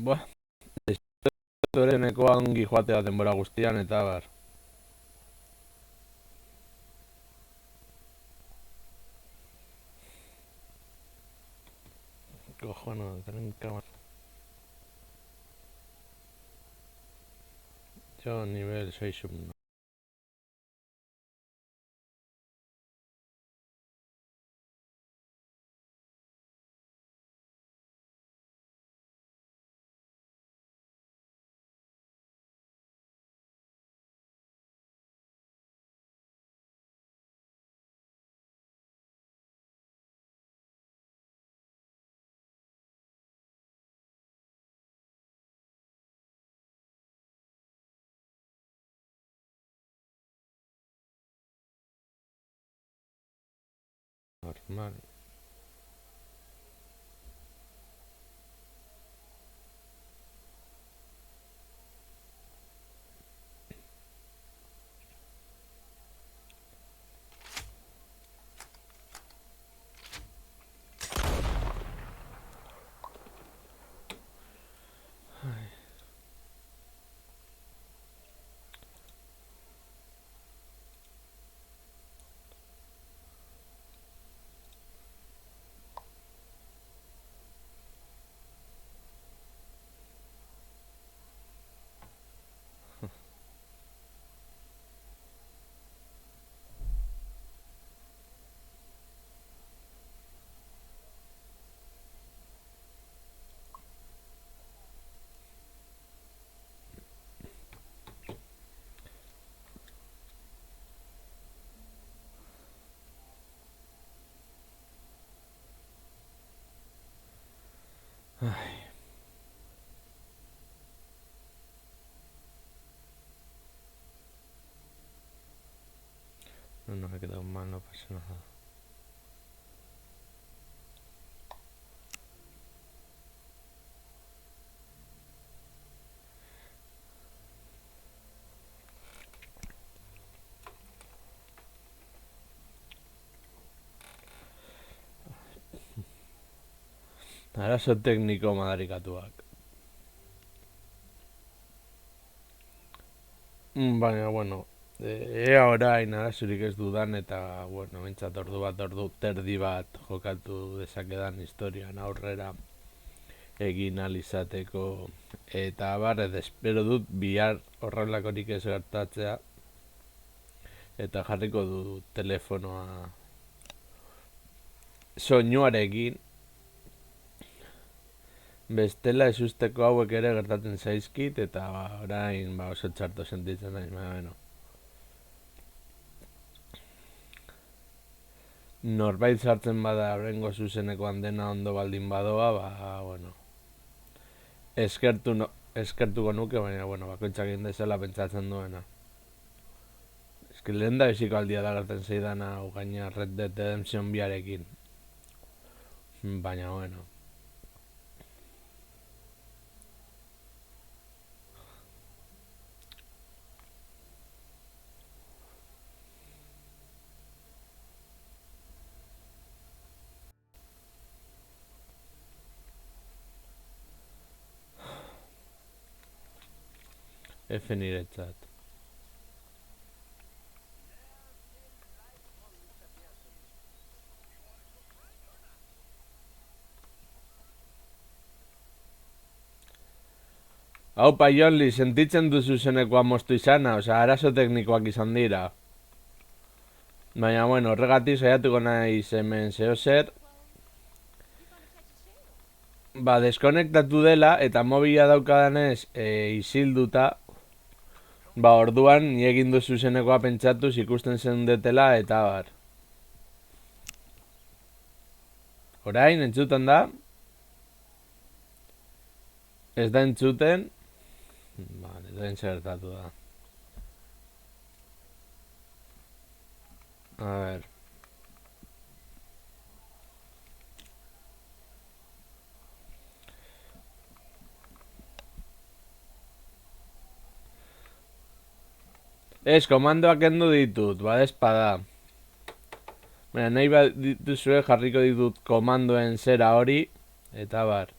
Buah, estoreneko ongi joatea denbora guztian eta bar. Cojono, trenca más. Yo nivel 6 1. Normal. Ay, no me he quedado mal, no pasa nada. Arazo tekniko madarikatuak. Baina, bueno, ea orain arazurik ez dudan eta, bueno, bentsat ordu terdi bat jokatu dezakedan historian aurrera egin alizateko eta bar, espero dut bihar horrelakorik ez gertatzea eta jarriko du telefonoa soinuarekin bestela esusteko hauek ere gertatzen zaizkit eta orain oso txarto sentitzen naiz, bueno. Norbait sartzen bada horrengo zuzenekoan dena ondo baldin badoa, bueno, eskertuko nuke, baina, bueno, bakoitzak egin dezala pentsatzen duena. Eski lehen da biziko aldia da gertzen zeidana gaina Red Dead Redemption biarekin. Baina, bueno. F niretzat. Haupa, Jonli, sentitzen duzu zenekoa moztu izana, arazo teknikoak izan dira. Baina, bueno, horregatik saiatuko naiz hemen zehozer. Deskonektatu dela eta mobila daukadanez isilduta. Orduan, ni egin duzu zenekoa pentsatuz ikusten zenudetela eta bar. Orain, entzuten da? Ez da entzuten? Vale, da entzertatu da. A ver. Ez, komandoak kendu ditut, badezpada. Baina, nahi dituzue jarriko ditut komandoen zera hori, eta bar.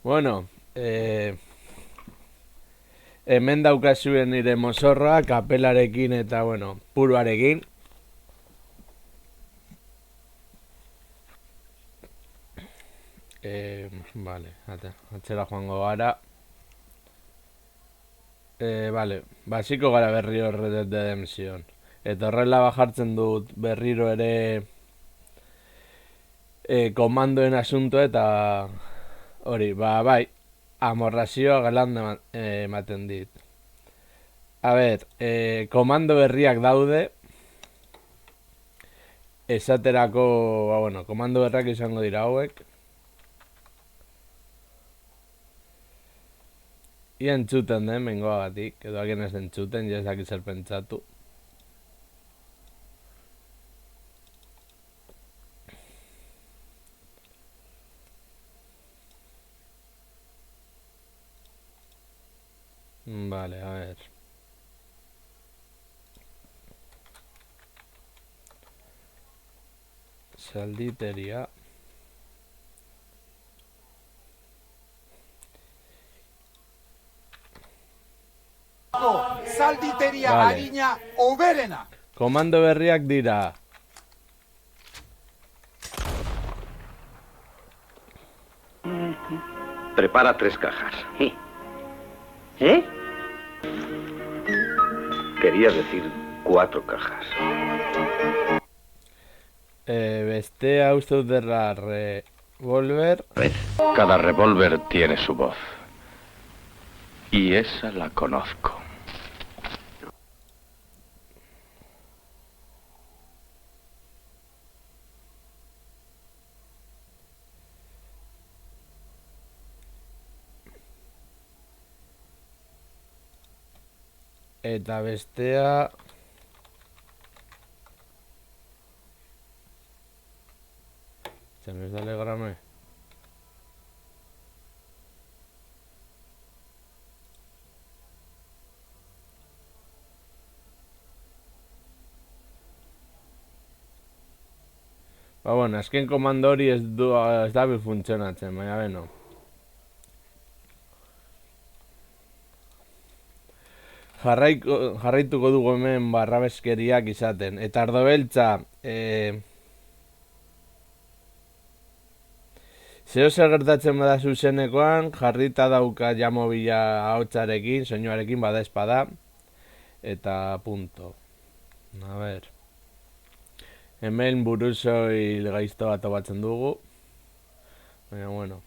Bueno, hemen daukazuen nire mozorroa, kapelarekin eta, bueno, puruarekin. Vale, atzera joango gara. Vale, basiko gara berriro Red Dead Redemption. Eta horrela bajartzen dut berriro ere komandoen asunto eta hori, bai, amorrazioa galanda ematen dit. A ber, komando berriak daude. Esaterako, bueno, komando berriak izango dira hauek. Ia entzuten den, bengoagatik, edo agien ez entzuten, jazak izer pentsatu. Vale, a ver. Salditeria. Salditeria Vale. harina oberena. Komando berriak dira. Prepara 3 cajas. ¿Eh? Quería decir 4 cajas. Bestea uste dut derra revólver. Cada revólver tiene su voz. Y esa la conozco. Eta bestea... Se me sale grame. Bueno, azken komando hori ez dabil funtzionatzen, baina beno. Jarraituko dugu hemen barrabeskeriak izaten. Eta ardo beltza, zeo zer gertatzen bada zuzenekoan, jarrita dauka jamobila haotzarekin, soinuarekin bada espada. Eta punto. A ber. Hemen buruzoi gaizto bat batzen dugu. Baina, bueno.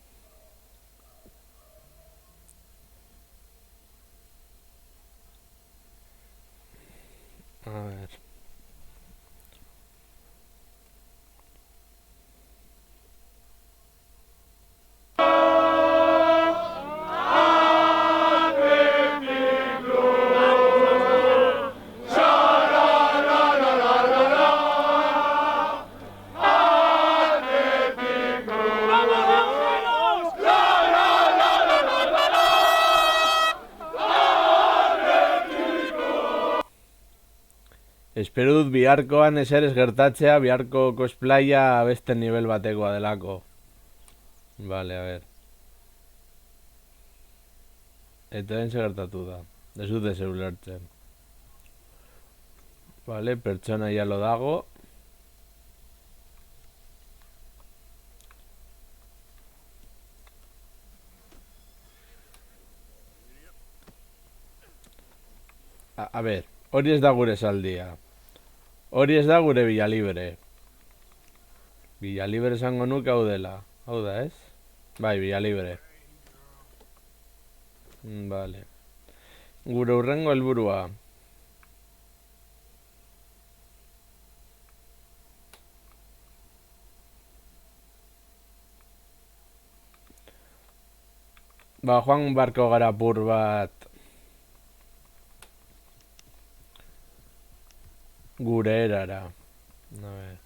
A ver. Espero dut biharkoan ezer ez gertatzea, biharko cosplaya beste nivel batekoa delako. Vale, a ver. Eta den gertatu da. Ez dut ez ulertzen. Vale, pertsona ya lo dago. A ver, hori ez da gure saldia. Hori ez da gure Villalibre. Villalibre esango nuke hau dela. Hau da, ez? Bai, Villalibre. Vale. Gure urrengo helburua. Joan barko gara apur bat gure erara. A ver.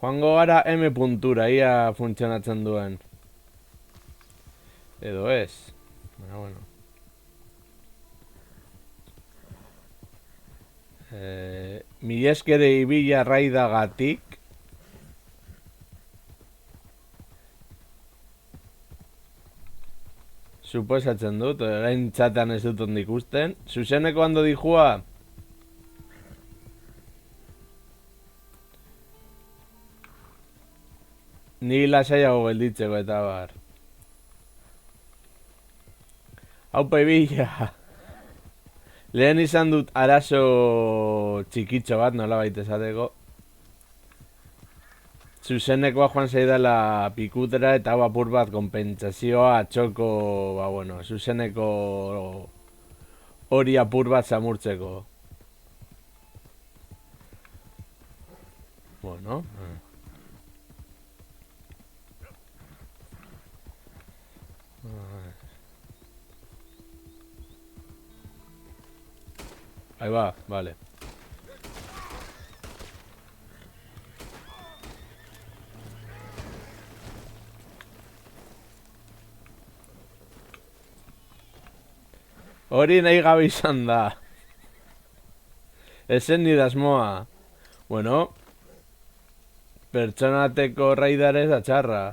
Joango gara M puntura, ia funtzionatzen duen. Edo ez. Bueno. Mileskere ibila raidagatik. Suposatzen dut, orain txatan ez dut ondik ikusten. Zuzeneko hando dijua? Ni lasaiago gelditzeko eta bar. Haupa ibila. Lehen izan dut arazo txikitxo bat, nola baita esateko. Zuzenekoa joan zaidala pikutera eta hau apur bat konpentsazioa txoko, zuzeneko hori apur bat zamurtzeko. Bueno. Ahí va, vale. Hori nahi gabe izan da. Esen nire asmoa. Bueno. Pertsonateko raidarez atxarra.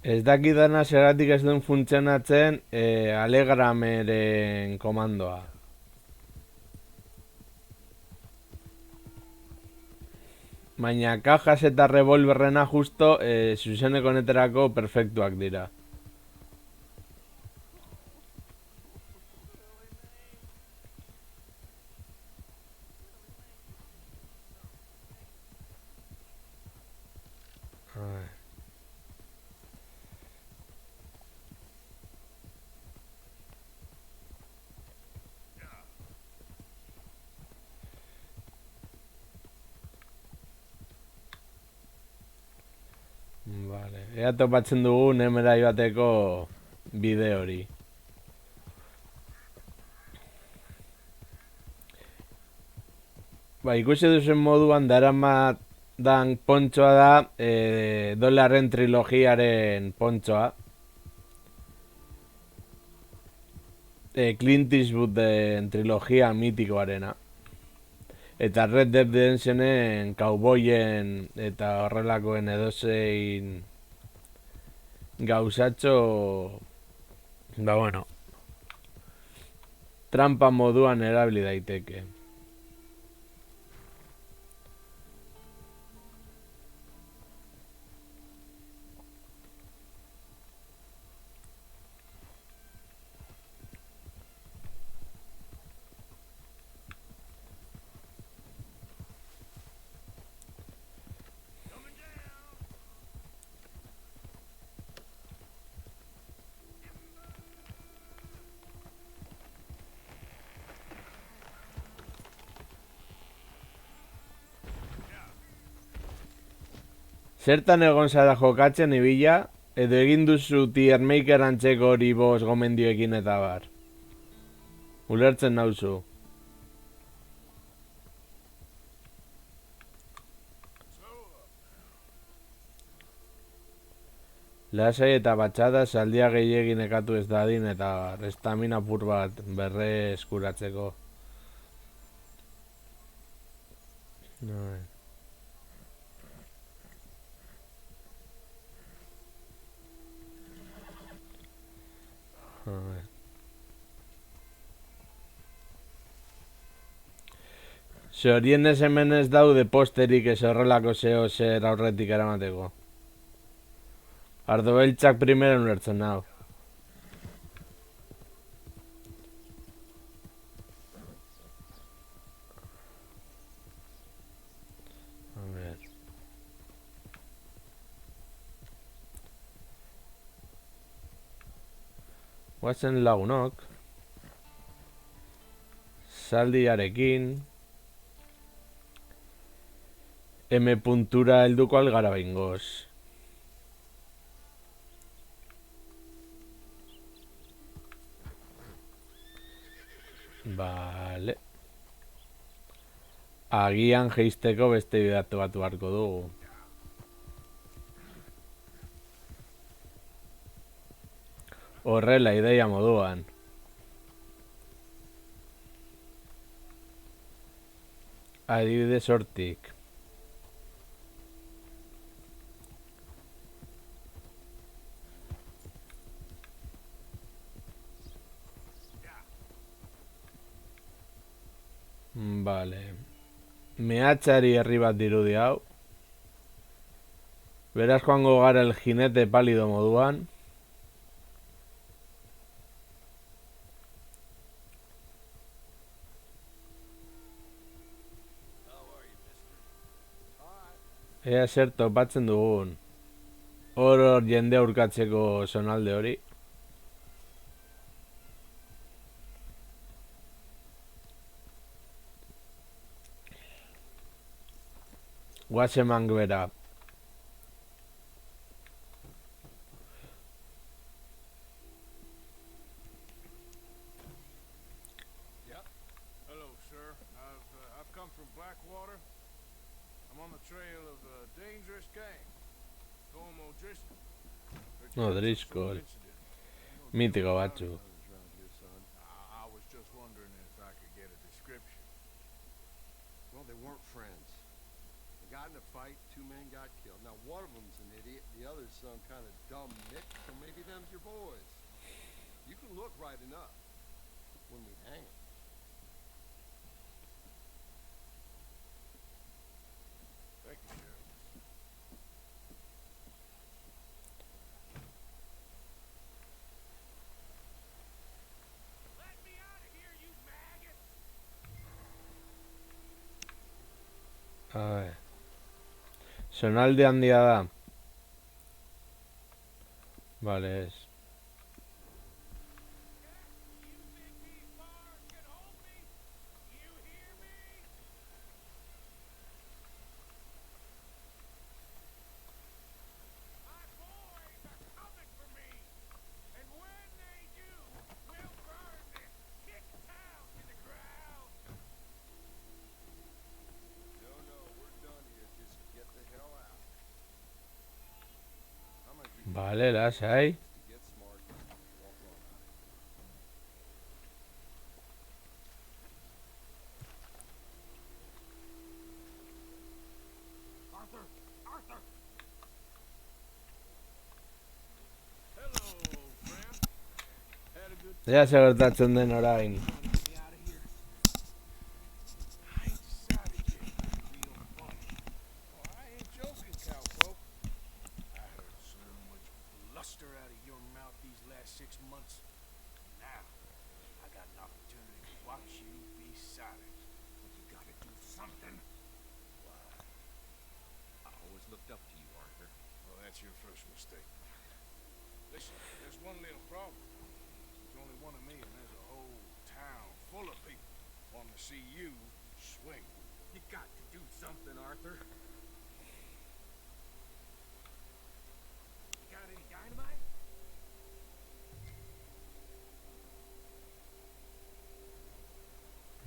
Ez dakidana zeratik ez duen funtzionatzen Alegrameren komandoa. Baina kajas eta revolverrena justo zuzeneko honetarako perfektuak dira. Vale, ea topatzen dugu emerai bateko bide hori. Ba, ikusi duzen moduan daramadan pontxoa da $en trilogiaren pontxoa. Clint Eastwooden trilogia mitikoarena. Eta Red Dead Redemptionen kauboien eta horrelakoen edozein gauzatxo, trampa moduan erabili daiteke. Zertan egon zara jokatzen ibila, edo egin duzu tier maker antzeko hori gomendioekin eta bar. Ulertzen nauzu. Lasai eta batxada saldia gehiagin ekatu ez dadin eta estamina pur bat berre eskuratzeko. Zorienez hemen ez daude posterik ez horrelako zeo zer aurretik eramateko. Ardo beltzak primera ulertzen hau. Guazen lagunok. Zaldiarekin. M puntura helduko algara behingoz. Vale. Agian jeisteko beste bidatu batu beharko dugu. Horrela ideia moduan. Adibidez hortik. Vale. Mehatxari herri bat dirudi hau. Beraz joango gara el jinete palido moduan. Ea zer topatzen dugun. Hor jendea urkatzeko zonalde hori. Guazeman bera. Hello, sir. I've come from Blackwater. I'm on the trail of a dangerous gang. Como Driscoll. No, Driscoll. Mitiko batzuk. I was just wondering if I could get a description. Well, they weren't friends. They got in a fight, 2 men got killed. Now, one of them's an idiot, the other's some kind of dumb Nick, so maybe them's your boys. You can look right enough when we hang them. Thank you, Sheriff. Let me out of here, you maggot! A ver. Zonalde handia da. Vale, ez. You think these bars can hold me? You hear me? My boys are coming for me! And when they do, we'll burn this kick town to the ground! No, we're done here. Just get the hell out. I'm gonna give you Vale, lasai. to get smart. Walk on out. Arthur! Arthur! Hello, old friend. Had a good Ea zer gertatzen den orain. time. Get me out of here. I ain't decided yet. Real funny. Oh, I ain't joking, cowpoke. I heard so much bluster out of your mouth these last 6 months. Now, I got an opportunity to watch you be silent. But you gotta do something. I always looked up to you, Arthur. Well, that's your first mistake. Listen, there's one little problem. There's only one of me, and there's a whole town full of people wanting to see you swing. You got to do something, Arthur. You got any dynamite?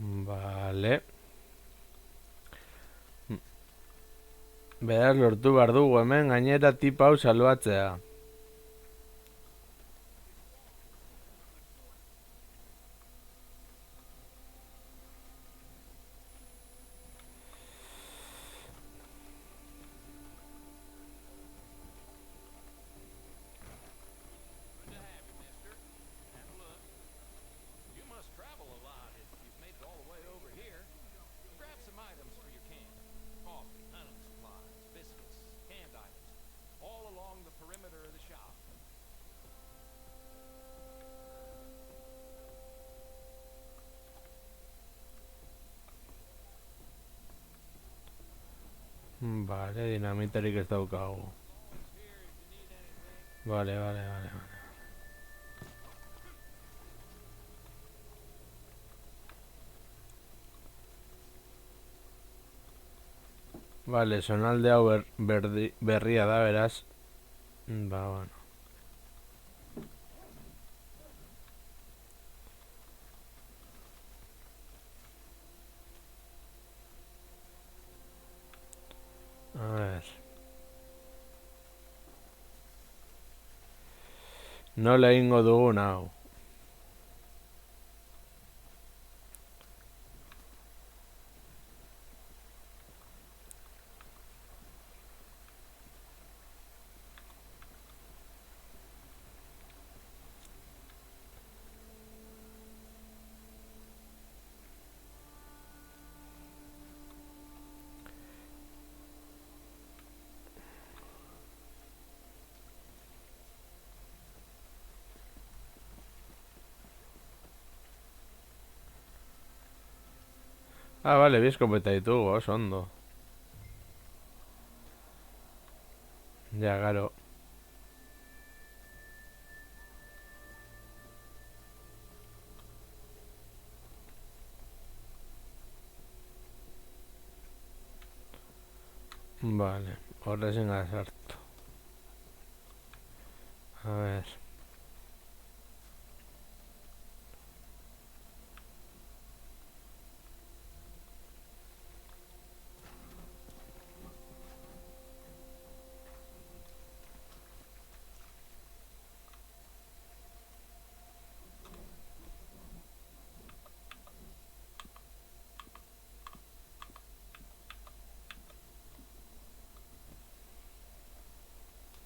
Vale. Beraz lortu behar dugu hemen gainera tipa hau salbatzea. Good to have you, mister. And look, you must travel a lot if you've made it all the way over here. Grab some items for your camp. Coffee, hunting supplies, biscuits, canned items. All along the perimeter of the shop. Vale, dinamitarik ez daukagu. Vale. Vale, zonalde hau berria da, beraz. Ba, bueno. A ver. Nola egingo dugun hau. Ah, vale, bi eskopeta ditugu, oso ondo. Ja, garo. Vale, ahora sin sartu. A ver.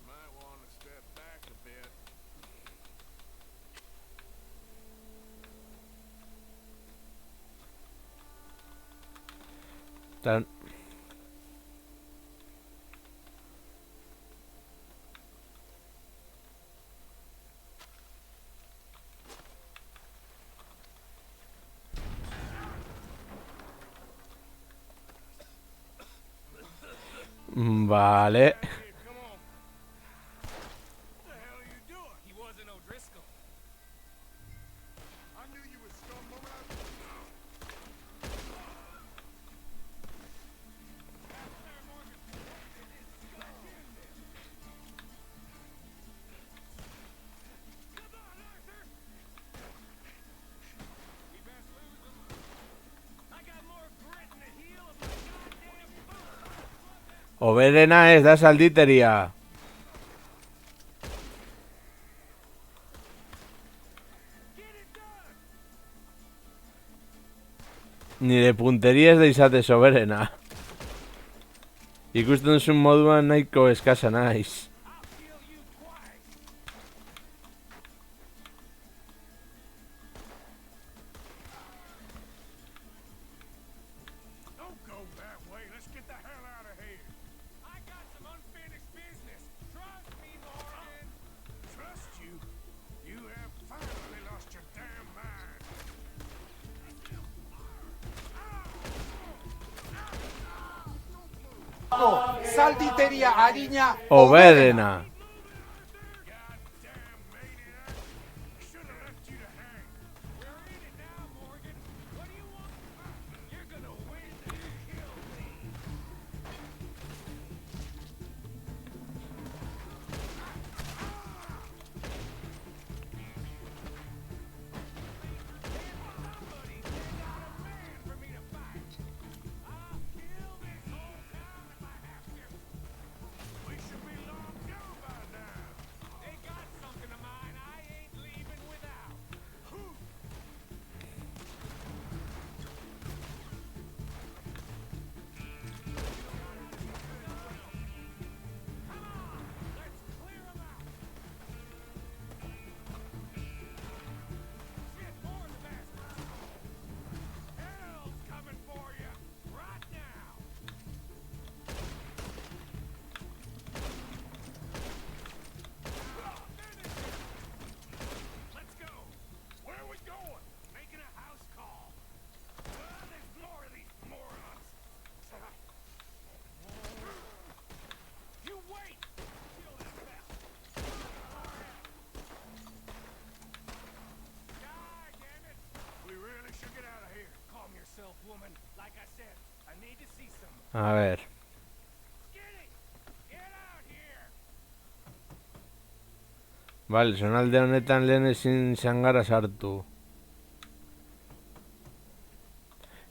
Might want to step back a bit. Tan... Vale. Hey, come on. What the hell are you doing? He wasn't O'Driscoll. I knew you was scum moment We best lose him. I got more grit in the heel of my goddamn boot. Hoberena ez da salditeria. Get it done. Nire punteria ez da izate soberena. Ikusten duzun moduan nahiko eskasa naiz. I'll kill you twice. Don't go that way. Let's get the hell out of here. I got some unfinished business. Trust me, Morgan. Trust you? You have finally lost your damn mind. Salditeria arina Hoberena. Goddamn maniac. Should have left you to hang. We're in it now, Morgan. What do you want? You're gonna win. Kill me. Somebody send out a man for me to fight. I'll kill this whole town if I have to. We should be long gone by now. They got something of mine I ain't leaving without. Whew. Come on, let's clear 'em out. Shit, more bastards. Hell's coming for you right now. Let's go. Where are we going? Making a house call. There's more of these morons. You wait. Kill that bastard. God damn it. We really should get out of here. Calm yourself, woman. Like I said, I need to see some. A ver. Vale, zonalde honetan lehen ezin zangara sartu.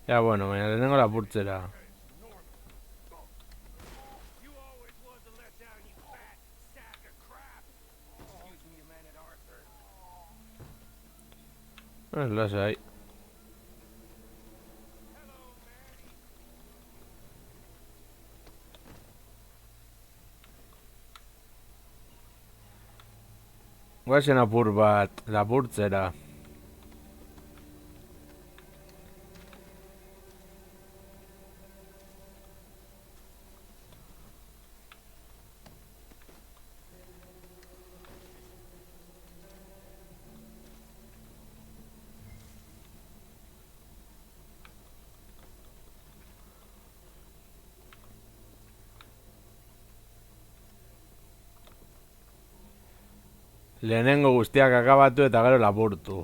Ja, bueno, baina lehenengo lapurtzera. You always was a letdown, you fat sack of crap. Excuse me, you man at Arthur. Lasai. Guazen apur bat lapurtzera. Lehenengo guztiak akabatu eta gero lapurtu.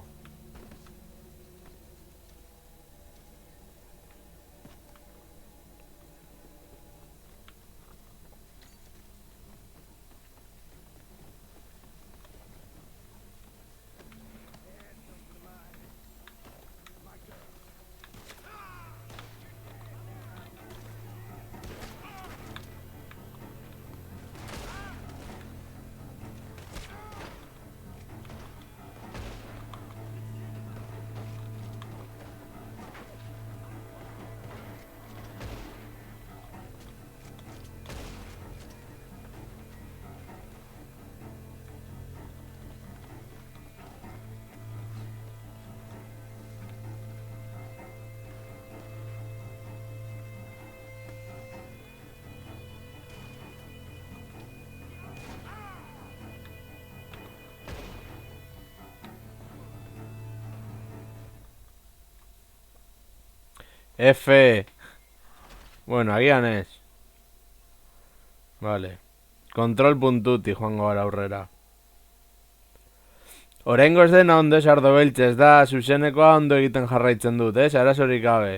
F. Bueno, agian ez. Vale. Kontrol puntuti joango gara aurrera. Oraingoz dena ondo esardo beltz, ez da zuzenekoa ondo egiten jarraitzen dut, ez? Arazorik gabe.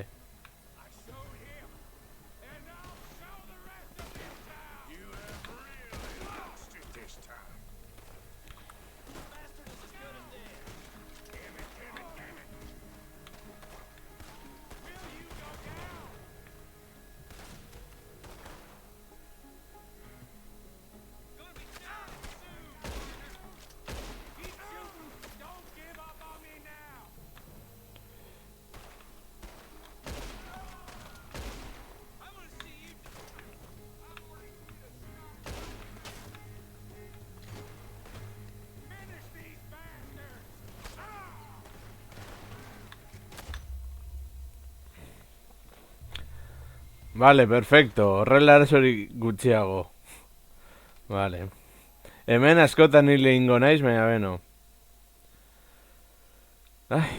Vale, perfecto. Horrela arazorik gutxiago. Vale. Hemen askotan hile ingo naiz, baina beno. Ai.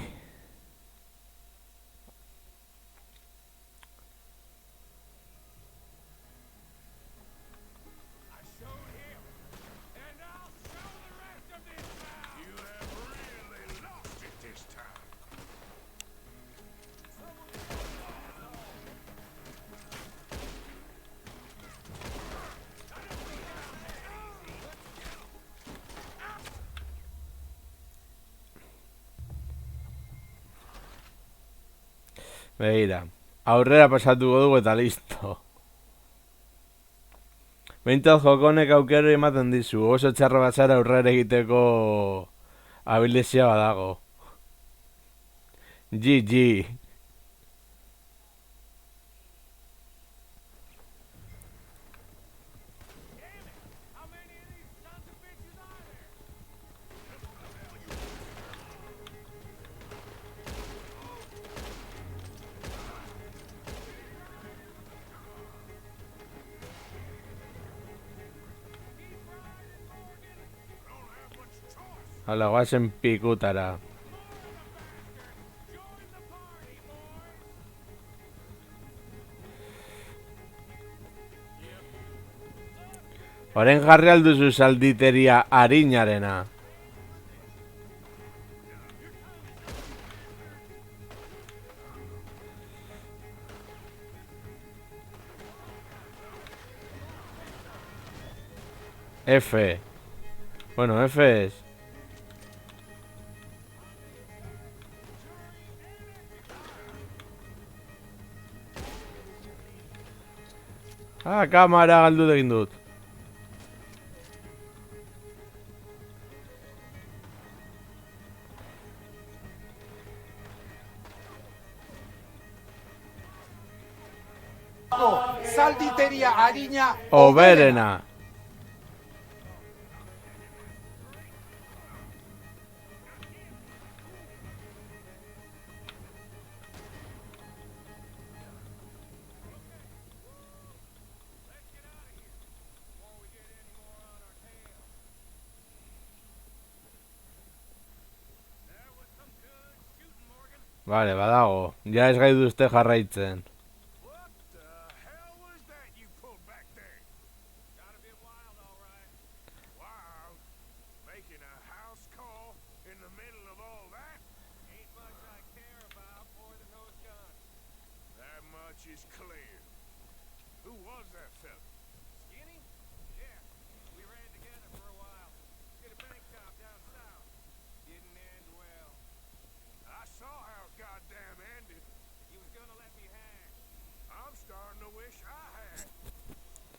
Begira, aurrera pasatuko dugu eta listo. Behintzat joko honek aukera ematen dizu, oso txarra bazara aurrera egiteko abilizia badago. GG. Hala, guazen pikutara. Horen jarri alduzu zalditeria harinarena. F. Bueno, F es... Kamera galdu egin dut. Zalditeria arina Oberena. Vale, badago. Ja ez gai duzte jarraitzen. What the hell was that you pulled back there? Got a bit wild, all right. Wild? Making a house call in the middle of all that? Ain't much I care about more than those guns. That much is clear. Who was that fella? Skinny? Yeah. We ran together for a while. Did a bank job down south. Didn't end well. I saw how it goddamn ended. He was gonna let me hang. I'm starting to wish I had.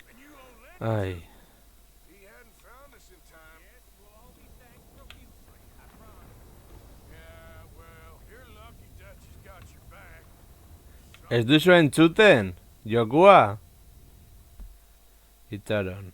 And you owe Lenny. Ai. He hadn't found us in time. Yes, we'll all be thanked profusely, I promise. Yeah, well, you're lucky Dutch has got your back. Ez duzu entzuten? Jokua? Itxaron.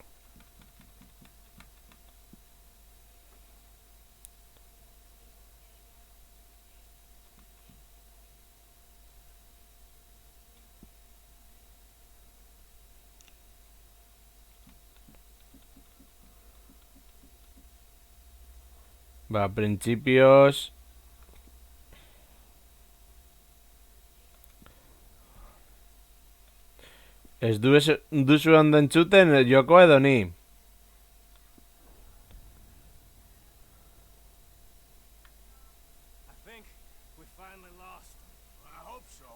Ba, printzipioz... Ez duzu ondo entzuten joko edo ni? I think we finally lost. I hope so.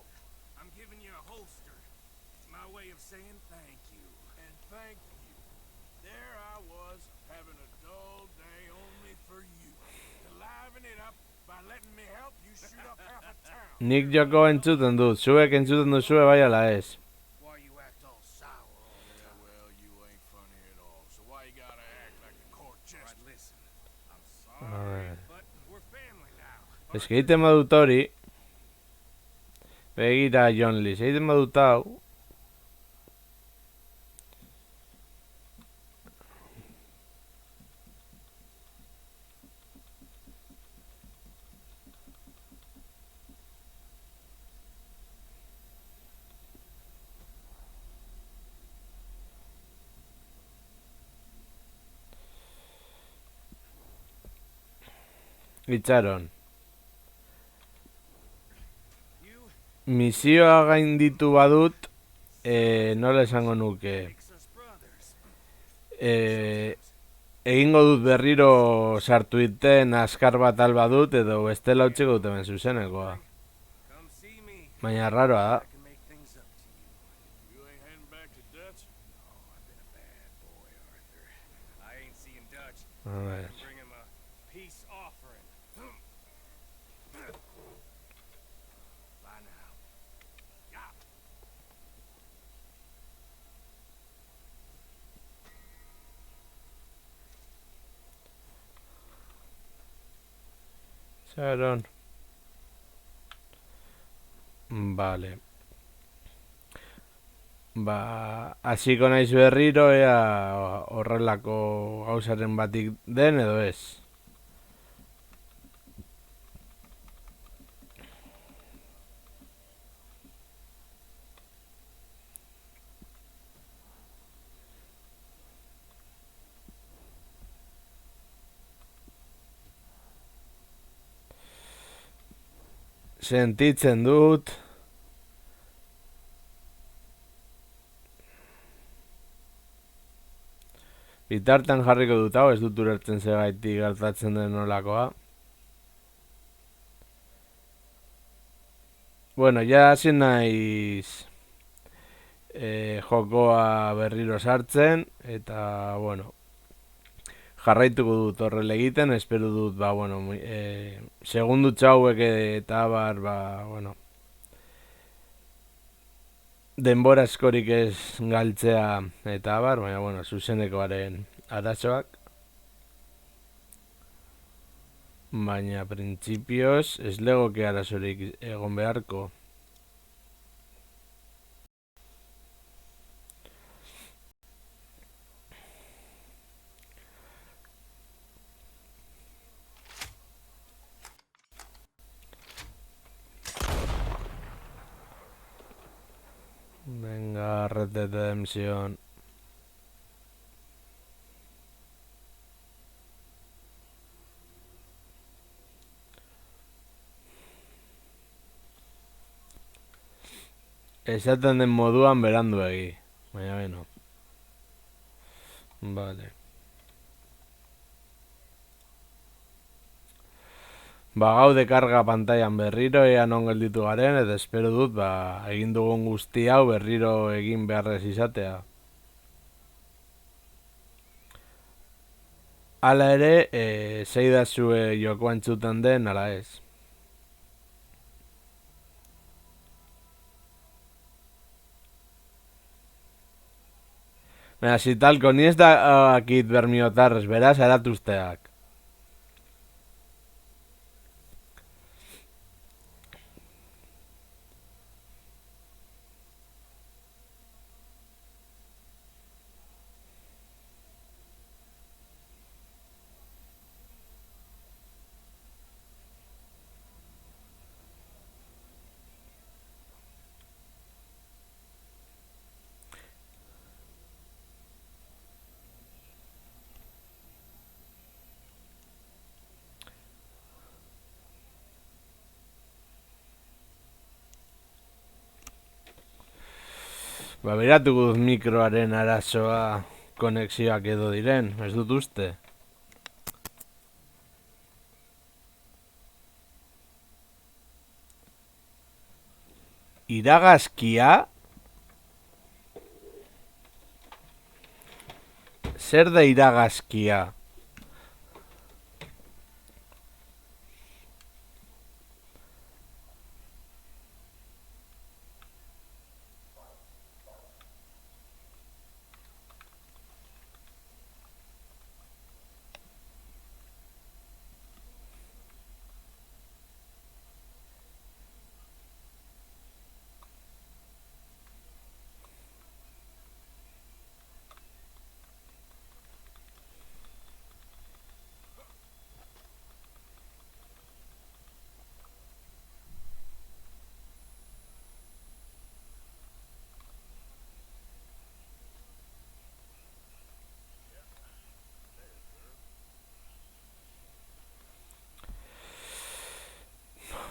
I'm giving you a holster. It's my way of saying thank you. And thank you. There I was, having a dull day only for you. To liven it up by letting me help you shoot up half a town. Nik joko entzuten dut, zuek entzuten duzue bai ala ez. Why you act all sour? Yeah, well, you ain't funny at all. So why you gotta act like a court jester? Right, listen. I'm sorry, but we're family now. Ez que egiten badut hori... Begira, John Lee, egiten badut hau... Itxaron. You Misioa gainditu badut, nola esango nuke. makes us brothers. Egingo dut berriro sartu iten askar bat alba dut edo bestela utziko dut hemen zuzenekoa. Come see me. Baina raroa da. I can make things up to you. You ain't heading back to Dutch? No, I've been a bad boy, Arthur. I ain't seeing Dutch. A ver. Bring him a peace offering. Bye now. Yeah. Itxaron. Vale. Ba, hasiko naiz berriro ea horrelako gauzaren batik den edo ez. Sentitzen dut. Bitartean jarriko dut hau, ez dut ulertzen zegaitik gertatzen den nolakoa. Bueno, ja hasi naiz jokoa berriro sartzen, eta, bueno, jarraituko dut horrela egiten, espero dut, ba, bueno, segundu txauek eta bar, ba, bueno, denbora askorik ez galtzea eta abar, baina, bueno, zuzenekoaren arazoak. Baina, printzipioz, ez legoke arazorik egon beharko. Venga, Red Dead Redemption. Esaten den moduan beranduegi. Baina, beno. Vale. Ba, gaude karga pantailan berriro, ea non gelditu garen, eta espero dut, egin dugun guzti hau berriro egin beharrez izatea. Hala ere, zeidazue jokoa entzuten den, ala ez. Baina, zitalko, ni ez da akit bermiotarrez, beraz, eratuzteak. Ba, beratuko dut mikroaren arazoa konexioak edo diren, ez dut uste. Iragazkia? Zer da iragazkia?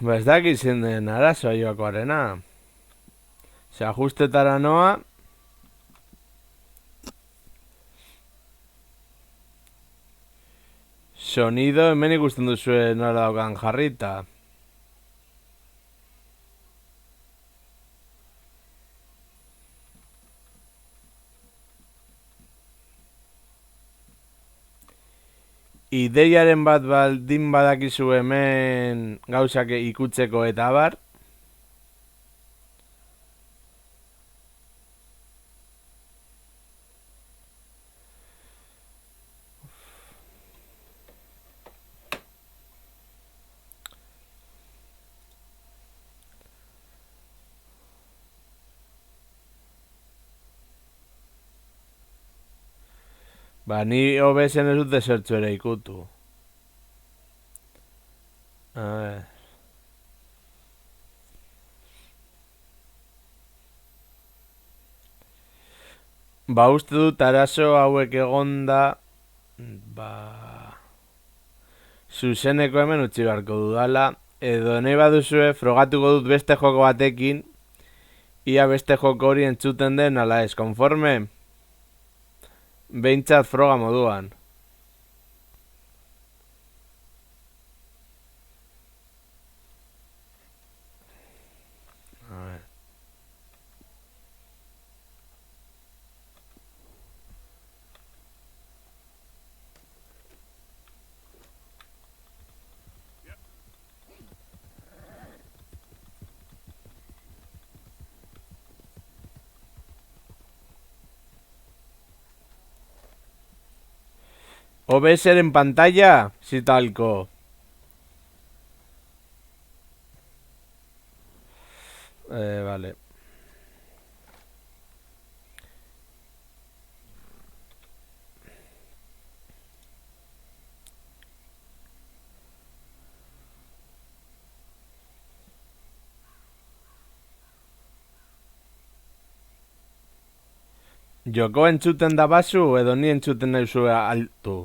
Ba, ez dakit zein den arazoa joakoarena. Se ajustetara noa. Sonido, hemen ikusten duzue nola daukan jarrita. Ideiaren bat baldin badakizu hemen gauzak ikutzeko eta abar. Ba, ni OBS-en ez dut zertxo ere ikutu. A ver. Ba, uste dut arazo hauek egonda, ba, zuzeneko hemen utzi beharko dudala, edo nahi baduzue frogatuko dut beste joko batekin, ia beste joko hori entzuten den ala ez, konforme, behintzat froga moduan. A ver. OBS en pantalla, si talco. Vale. Joko entzuten da bazu edo ni entzuten nauzu altu?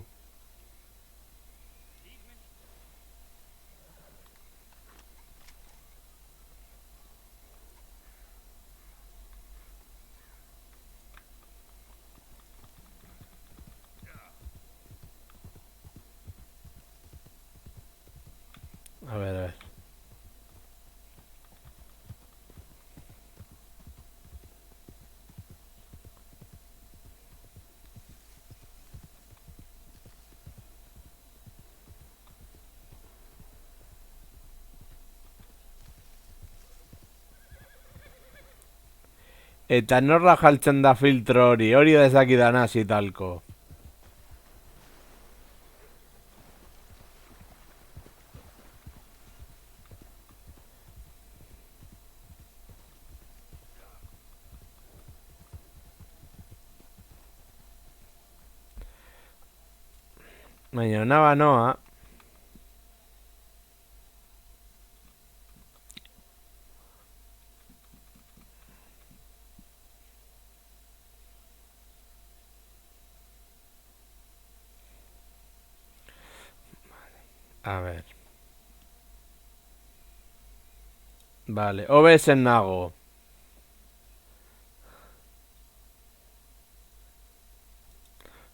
A ver. Eta norra jaltzen da filtro hori da ezakidana si talko. Baina naba noa. A ver. Vale, OBS nago.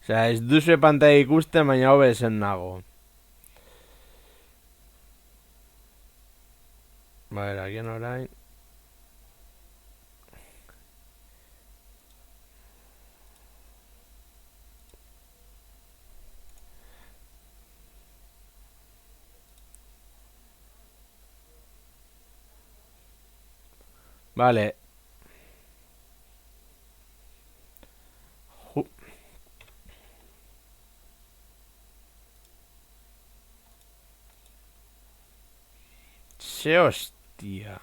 Osea, ez duzu pantalla ikusten, baina OBS nago. Vale, agian orain. Vale. Se hostia.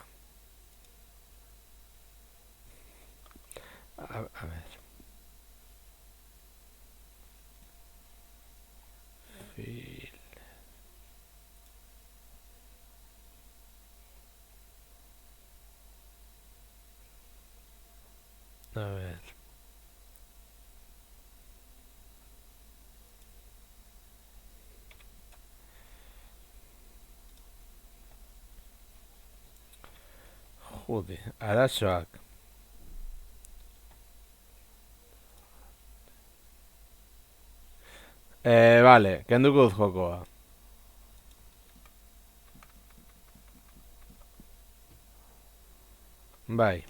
A ver. Fil. A ver. Joder, arazoak. Vale, kenduko dut jokoa. Bai.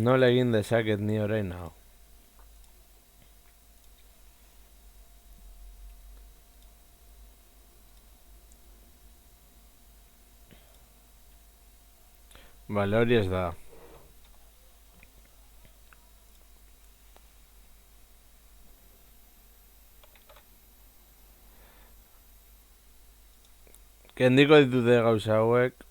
Nola egin dezaket ni orain hau. Vale, hori ez da. Kendiko ditute gauza hauek.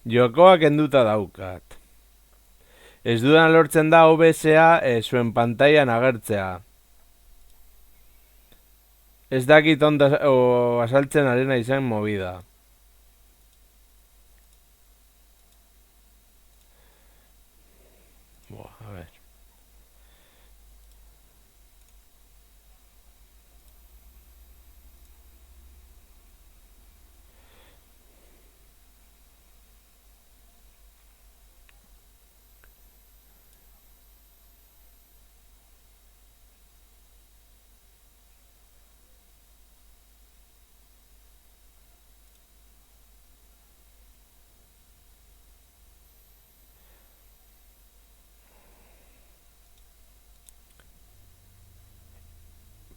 Jokoa kenduta daukat. Ez dudan lortzen da OBS-a zuen pantailan agertzea. Ez dakit ondo asaltzen arena izan movida. Buah, a ver.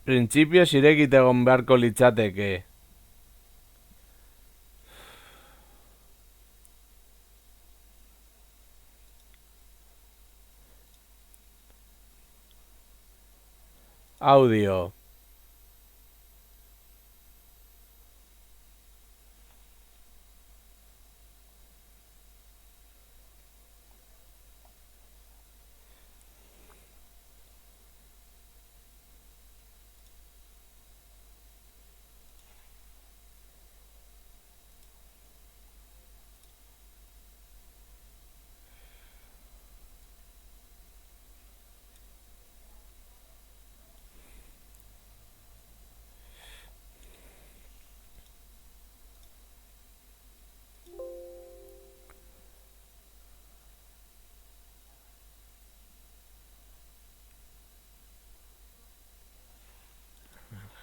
Printzipioz irekit egon beharko litzateke. Audio.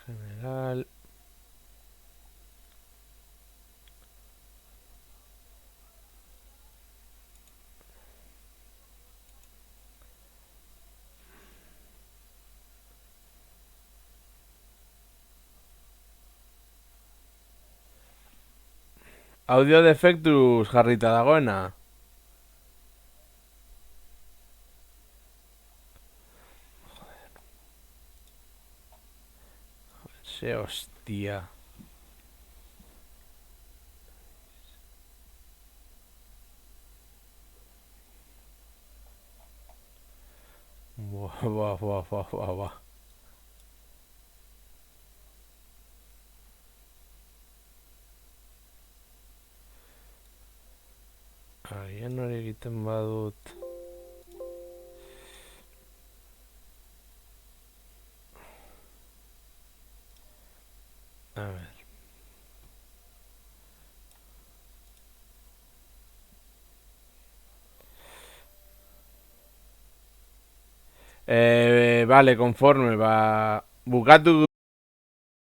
General. Audio defektuz jarrita dagoena. Se hostia. Buah, buah, buah, buah, buah, buah. Agian hori egiten badut. A ver. Vale, konforme, ba... Bukatu